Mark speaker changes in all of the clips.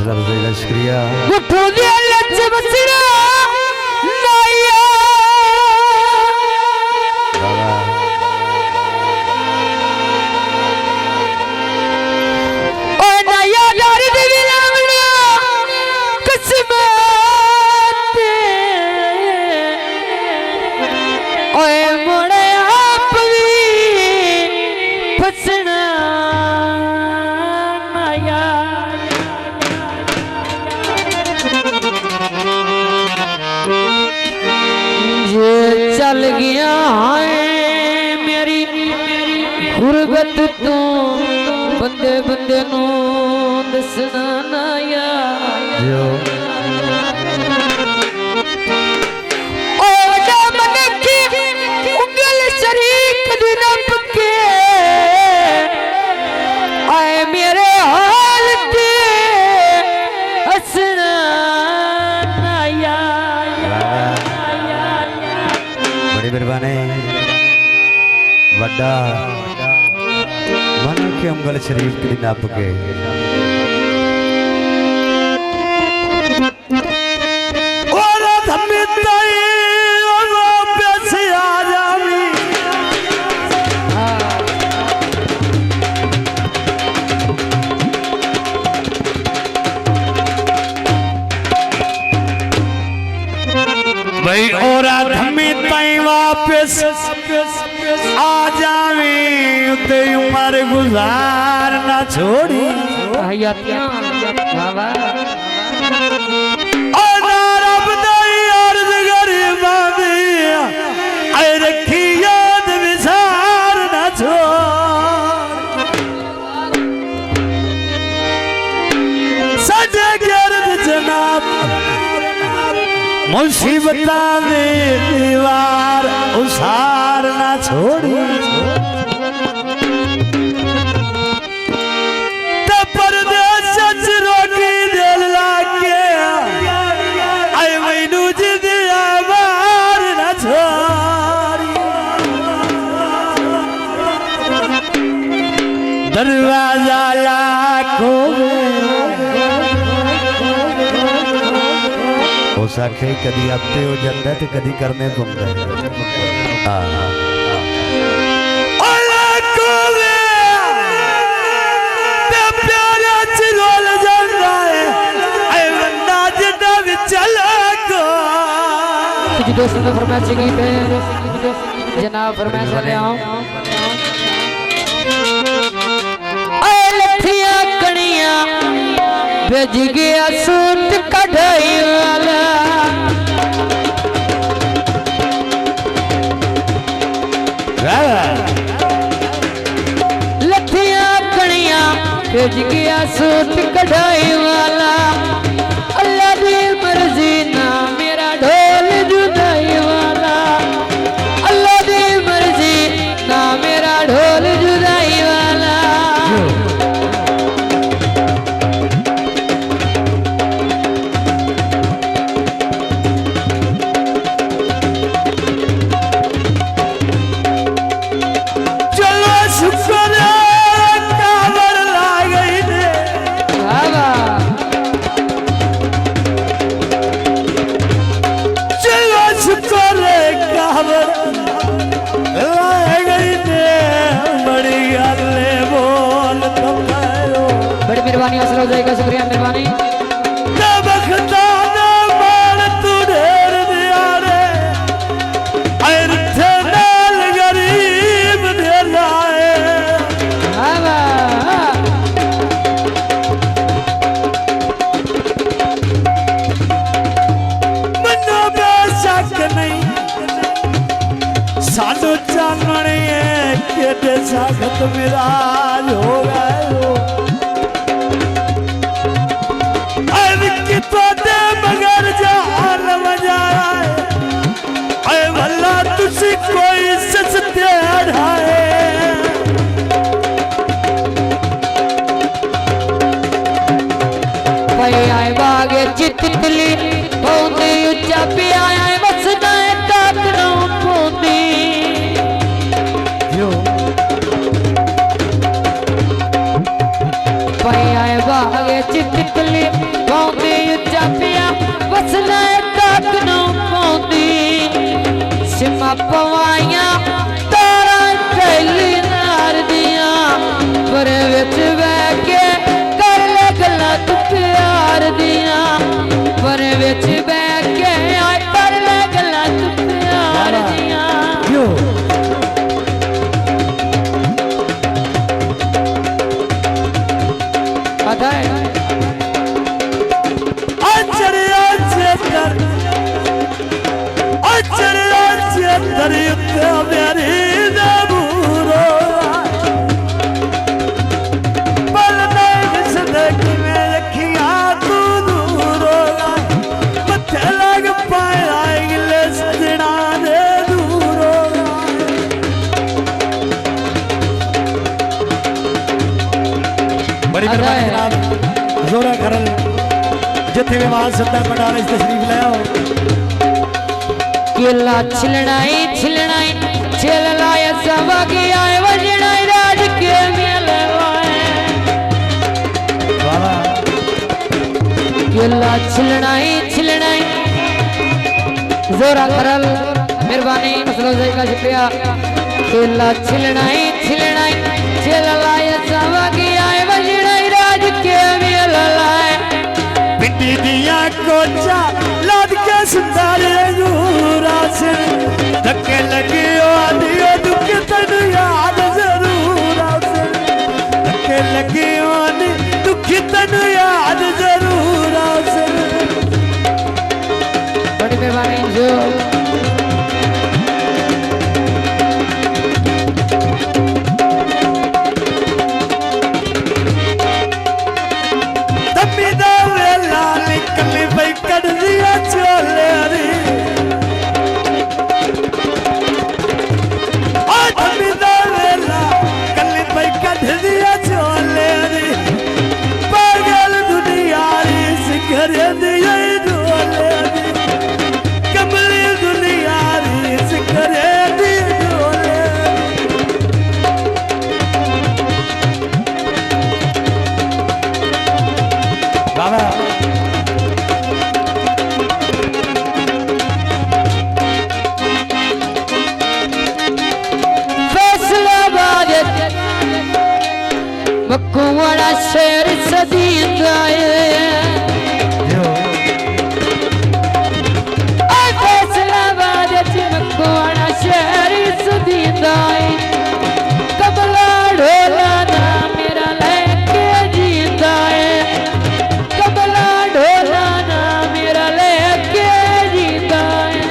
Speaker 1: हौसला अफजाई का शुक्रिया।
Speaker 2: चल गया है मेरी गुरबत तू बंदे बंदे नू दसना ना यार ओ मन की उंगल शरीक दिन पके आए मेरे हाल ते हसना ना यार।
Speaker 1: बड़ी मेहरबानी वड्डा मन के उंगल शरीफ के दिन आपके
Speaker 3: भाई और धमी ताई वापस आ जावी ते उम्र गुजार ना छोड़ी और रब दाई अर्ज गरीबा दिया ऐ रखी याद विसार ना छोड़ सजे गर्द जनाब मुसीबता दे दीवार उसार ना छोड़ी परदेश रोटी दिल लागे आई मैनू जिदिया मार ना छोड़ी दरवाजा लाखो
Speaker 1: हो सके कदी आपते हो जाता है तो कदी करने पड़ता है।
Speaker 2: दोस्तों ने फरमाइश की थे जनाब फरमाइश ले आओ लठिया कणिया भेज गया सूट कढ़ाई वाला लठिया कणिया भेज गया सूट कढ़ाई वाला अल्लाह दी मर्जी ना मेरा ढोल जुदाई वाला अल्लाह दी मर्जी ना मेरा ढोल जुदाई वाला मेहरबानी असर हो जाएगा शुक्रिया मेहरबानी
Speaker 3: गरीब मनो बेशक नहीं साधु चानने के साखत मिराज हो गए मगर जान मजाए भला तुझे कोई सस्ते ढाए
Speaker 2: आए बागे चितली पौंदी उच्चा पे आए बस दाए ताकनो पौंदी आए बागे चितली सिमा पवाइया तारा कैली नार दिया पर विच बह के कर ले गल्लां तू प्यार दिया पर विच बह के आए कर ले गल्लां तू प्यार दिया
Speaker 3: जोरा करल जिथे भी वहां सत्तर पंडाल तशरीफ ले आओ
Speaker 2: केला छिलनाई छिलनाई छिल लाए सब की आए वजनाई राज के मेले वाए केला छिलनाई छिलनाई जोरा करल मेहरबानी मसलो सही का शुक्रिया केला छिलनाई छिलनाई छिल लाए सब की आए वजनाई राज के मेले लाए
Speaker 3: पिंडी दिया कोचा लाद के सुंदर नूरा से धक्के लगे आदियो दुख तन याद जरूर आसे धक्के लगे आने दुख तन याद जरूर आसे
Speaker 2: बड़ी मेहरबानी जो मकुआड़ा शेर सदींदा फैसलाबाद मकुआड़ा शेर सदींदा कबला ढोला ना मेरा लेके जीता है कबला ढोला ना मेरा लेके जीता है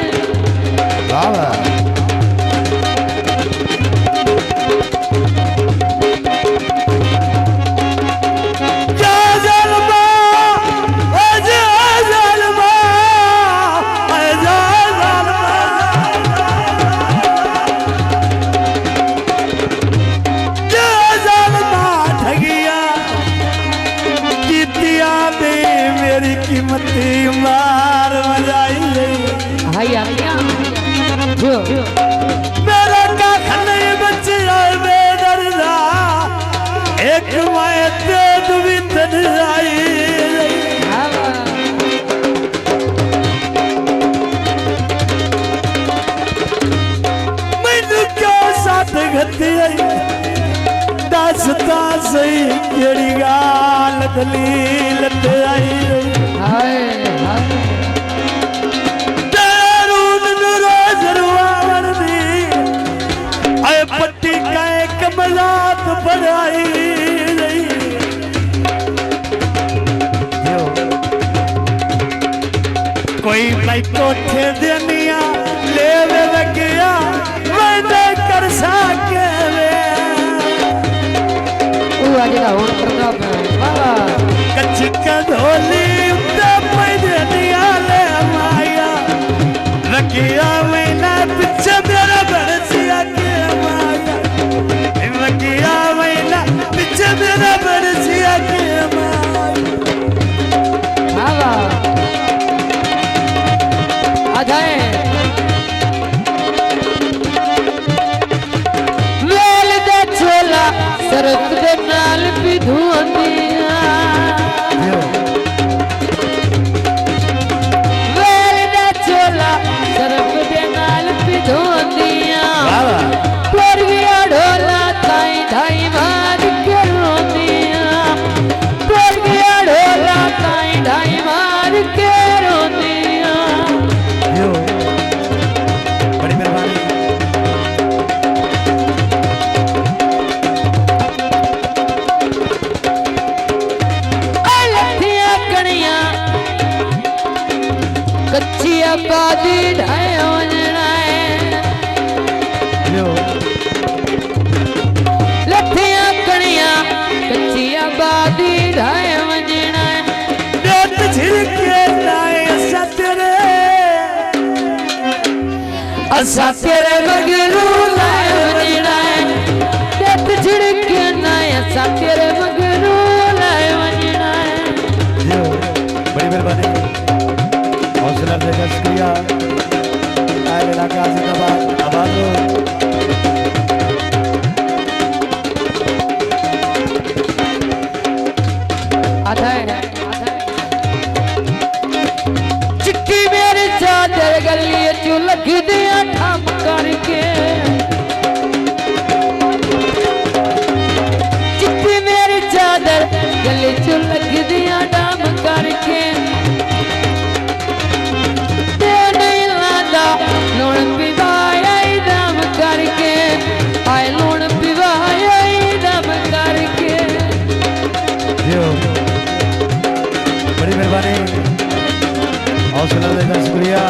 Speaker 3: मार मजाई मेरा का खने बच्चे बेदर्दा एक माए तेज भी तड़ाई मैनू क्यों साथ घती आई दसता सही केड़ी गाल दलील ते आई पट्टी का कमलात बढ़ाई कोई भाई कोठे देनिया ले लगिया मैंने कर सके कच्ची कधोली पैदनिया ले माया रखिया मैंने पीछे मेरा बरसिया के माया रखिया मैंने पीछे मेरा बरसिया के माया
Speaker 2: वेल दे छोला सरक दे नाल पिधुंदिया वेल दे छोला सरक दे नाल असा तेरे मगरू लाए वंजना तेत छिड़के ना असा तेरे मगरू लाए वंजना
Speaker 3: बड़ी मेहरबानी हौसला देगा शुक्रिया आए इलाका जिंदाबाद आबाद हो
Speaker 2: चिट्ठी मेरी चादर गली चू लग दिया ठम करके चिट्ठी मेरी चादर गली चू लग दिया ठम करके ते नहीं लादा लूण पिवाया दम करके आए लूण पिवाया दम करके
Speaker 3: बड़ी मेहरबानी हौसला देगा शुक्रिया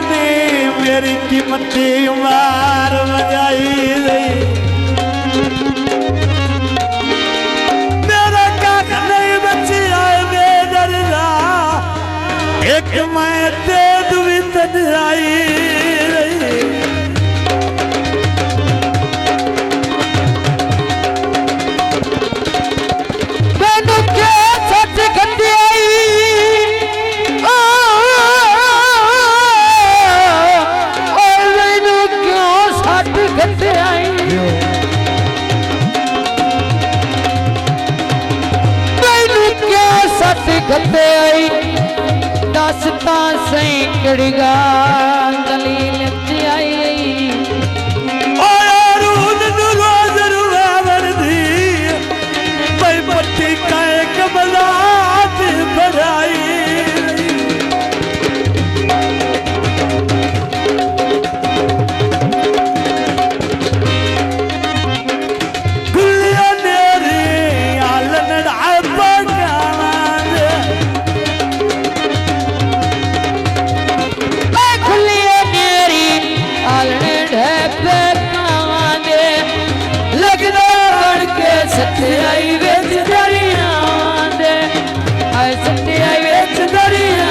Speaker 3: ने मेरी कीमती मार बजाई मेरा काक नहीं बची आए बेदर्दा एक मैं दे दुई तन्हाई
Speaker 2: गते आई दसता सही कड़गा दलील आई
Speaker 3: रोज वर्दी पट्टी का कमलात बढ़ाई
Speaker 2: सत्याई वेच दरिया दे आए सत्याई वेच दरिया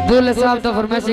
Speaker 2: दूल्हे साहब तो फरमाइश